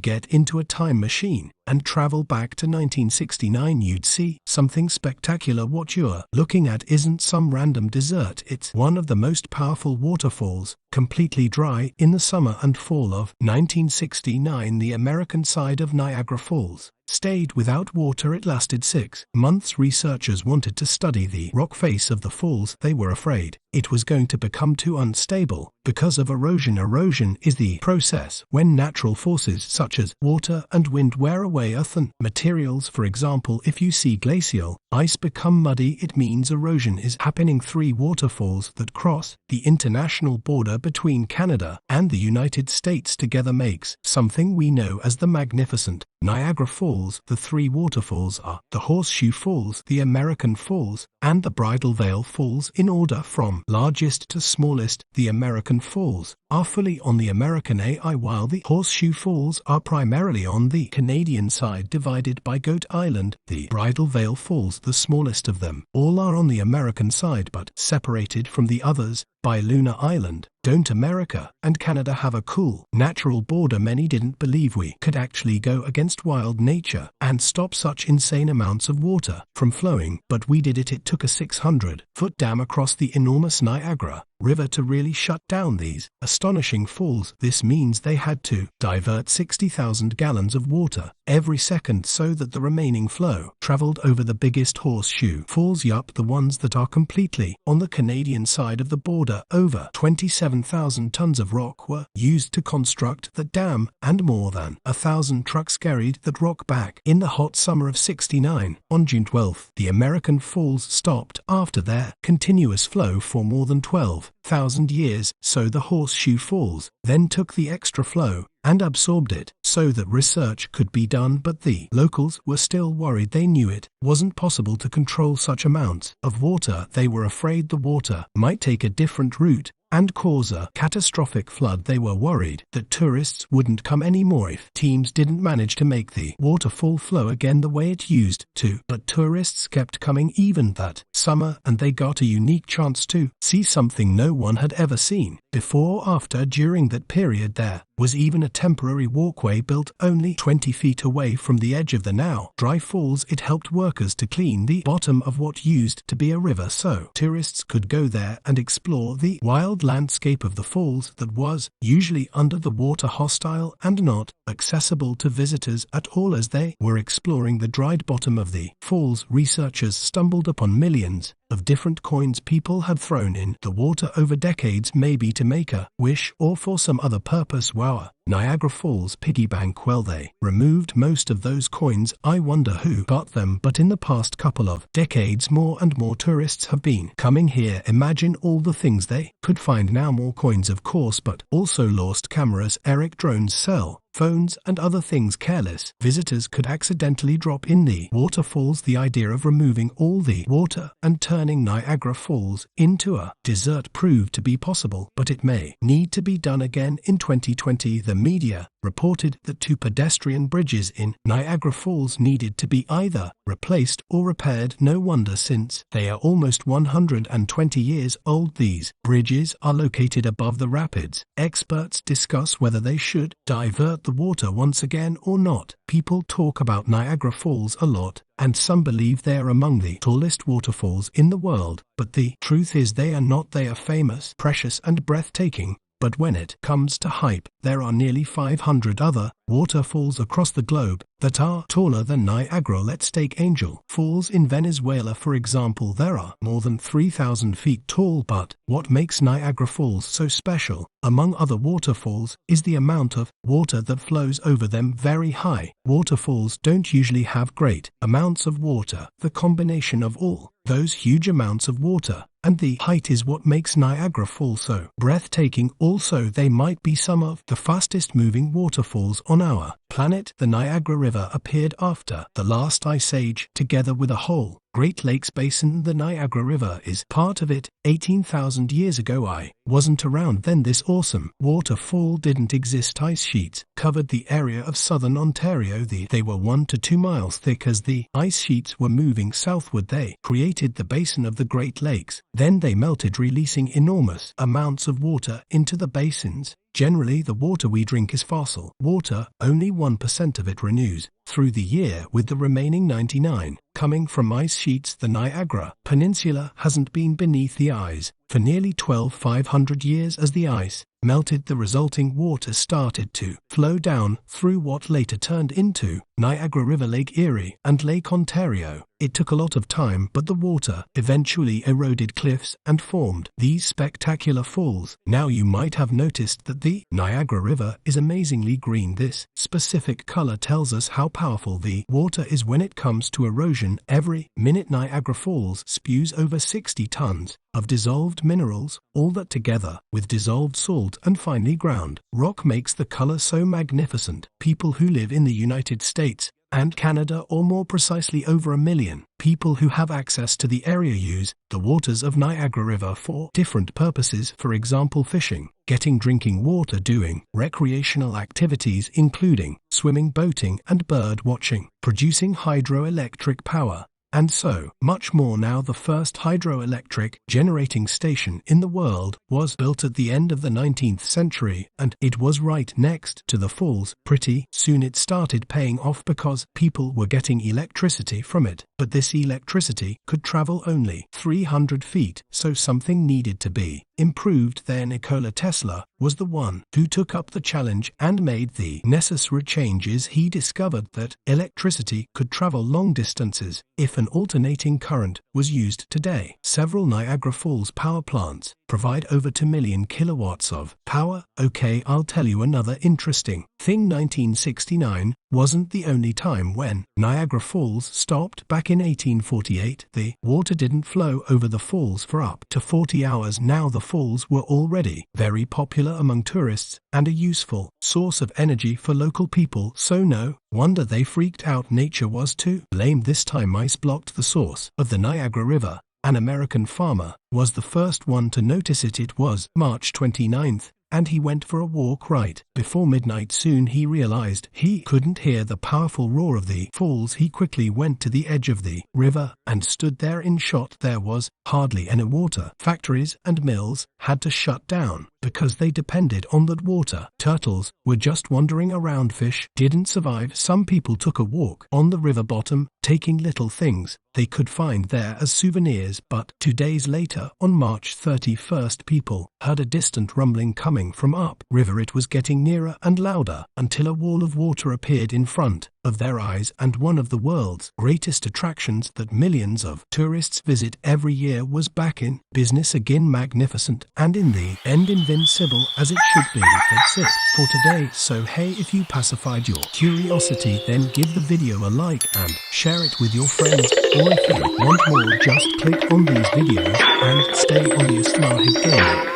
get into a time machine and travel back to 1969, you'd see something spectacular. What you're looking at isn't some random desert, it's one of the most powerful waterfalls, completely dry in the summer and fall of 1969. The American side of Niagara Falls stayed without water. It lasted 6 months. Researchers wanted to study the rock face of the falls. They were afraid it was going to become too unstable because of erosion. Erosion is the process when natural forces such as water and wind wear away earthen materials. For example, if you see glacial ice become muddy, it means erosion is happening. 3 waterfalls that cross the international border between Canada and the United States together makes something we know as the magnificent Niagara Falls. The 3 waterfalls are the Horseshoe Falls, the American Falls, and the Bridal Veil Falls in order from largest to smallest. The American Falls are fully on the American AI, while the Horseshoe Falls are primarily on the Canadian side, divided by Goat Island. The Bridal Veil Falls, the smallest of them all, are on the American side but separated from the others by Luna Island. Don't America and Canada have a cool natural border? Many didn't believe we could actually go against wild nature and stop such insane amounts of water from flowing, but we did it. It took a 600-foot dam across the enormous Niagara River to really shut down these astonishing falls. This means they had to divert 60,000 gallons of water every second so that the remaining flow traveled over the biggest Horseshoe Falls. Yup, the ones that are completely on the Canadian side of the border. Over 27,000 tons of rock were used to construct the dam, and more than 1,000 trucks carried that rock back. In the hot summer of '69, on June 12, the American Falls stopped after their continuous flow for more than 12,000 years, so the Horseshoe Falls then took the extra flow and absorbed it so that research could be done. But the locals were still worried. They knew it wasn't possible to control such amounts of water. They were afraid the water might take a different route and cause a catastrophic flood. They were worried that tourists wouldn't come anymore if teams didn't manage to make the waterfall flow again the way it used to. But tourists kept coming even that summer, and they got a unique chance to see something no one had ever seen before. After during that period, there was even a temporary walkway built only 20 feet away from the edge of the now dry falls. It helped workers to clean the bottom of what used to be a river so tourists could go there and explore the wild landscape of the falls that was usually under the water, hostile and not accessible to visitors at all. As they were exploring the dried bottom of the falls, researchers stumbled upon millions of different coins people had thrown in the water over decades, maybe to make a wish or for some other purpose. Wow, Niagara Falls piggy bank. Well, they removed most of those coins. I wonder who got them. But in the past couple of decades, more and more tourists have been coming here. Imagine all the things they could find now. More coins, of course, but also lost cameras, Eric drones, cell phones and other things careless visitors could accidentally drop in the waterfalls. The idea of removing all the water and turning Niagara Falls into a desert proved to be possible, but it may need to be done again in 2020. The media reported that 2 pedestrian bridges in Niagara Falls needed to be either replaced or repaired. No wonder, since they are almost 120 years old. These bridges are located above the rapids. Experts discuss whether they should divert the water once again or not. People talk about Niagara Falls a lot, and some believe they are among the tallest waterfalls in the world, but the truth is they are not. They are famous, precious and breathtaking. But when it comes to hype, there are nearly 500 other waterfalls across the globe that are taller than Niagara. Let's take Angel Falls in Venezuela, for example. There are more than 3,000 feet tall, but what makes Niagara Falls so special, among other waterfalls, is the amount of water that flows over them. Very high waterfalls don't usually have great amounts of water. The combination of all those huge amounts of water and the height is what makes Niagara Falls so breathtaking. Also, they might be some of the fastest moving waterfalls on our planet. The Niagara River appeared after the last ice age, together with a whole Great Lakes basin. The Niagara River is part of it. 18,000 years ago, I wasn't around then. This awesome waterfall didn't exist. Ice sheets covered the area of southern Ontario. They were 1 to 2 miles thick. As the ice sheets were moving southward, they created the basin of the Great Lakes. Then they melted, releasing enormous amounts of water into the basins. Generally, the water we drink is fossil water, only 1% of it renews through the year, with the remaining 99 coming from ice sheets. The Niagara Peninsula hasn't been beneath the ice for nearly 500 years. As the ice melted, the resulting water started to flow down through what later turned into Niagara River, Lake Erie, and Lake Ontario. It took a lot of time, but the water eventually eroded cliffs and formed these spectacular falls. Now, you might have noticed that the Niagara River is amazingly green. This specific color tells us how powerful the water is when it comes to erosion. Every minute, Niagara Falls spews over 60 tons of dissolved minerals. All that, together with dissolved salt and finely ground rock, makes the color so magnificent. People who live in the United States and Canada, or more precisely over 1 million people who have access to the area, use the waters of Niagara River for different purposes. For example, fishing, getting drinking water, doing recreational activities including swimming, boating, and bird watching, producing hydroelectric power, and so much more. Now, the first hydroelectric generating station in the world was built at the end of the 19th century, and it was right next to the falls. Pretty soon it started paying off because people were getting electricity from it. But this electricity could travel only 300 feet, so something needed to be improved there. Nikola Tesla was the one who took up the challenge and made the necessary changes. He discovered that electricity could travel long distances if an alternating current was used. Today, several Niagara Falls power plants provide over 2 million kilowatts of power. Okay, I'll tell you another interesting thing. 1969 wasn't the only time when Niagara Falls stopped. Back in 1848, the water didn't flow over the falls for up to 40 hours. Now, the falls were already very popular among tourists and a useful source of energy for local people, so no wonder they freaked out. Nature was to blame this time. Ice blocked the source of the Niagara River. An American farmer was the first one to notice it. It was March 29th, and he went for a walk right before midnight. Soon he realized he couldn't hear the powerful roar of the falls. He quickly went to the edge of the river and stood there in shot. There was hardly any water. Factories and mills had to shut down because they depended on that water. Turtles were just wandering around. Fish didn't survive. Some people took a walk on the river bottom, taking little things they could find there as souvenirs. But 2 days later, on March 31st, people heard a distant rumbling coming from up river. It was getting nearer and louder until a wall of water appeared in front of their eyes, and one of the world's greatest attractions that millions of tourists visit every year was back in business again. Magnificent, and in the end invincible, as it should be. That's it for today. So hey, if you pacified your curiosity, then give the video a like and share it with your friends. Or if you want more, just click on these videos and stay on the astonishing game.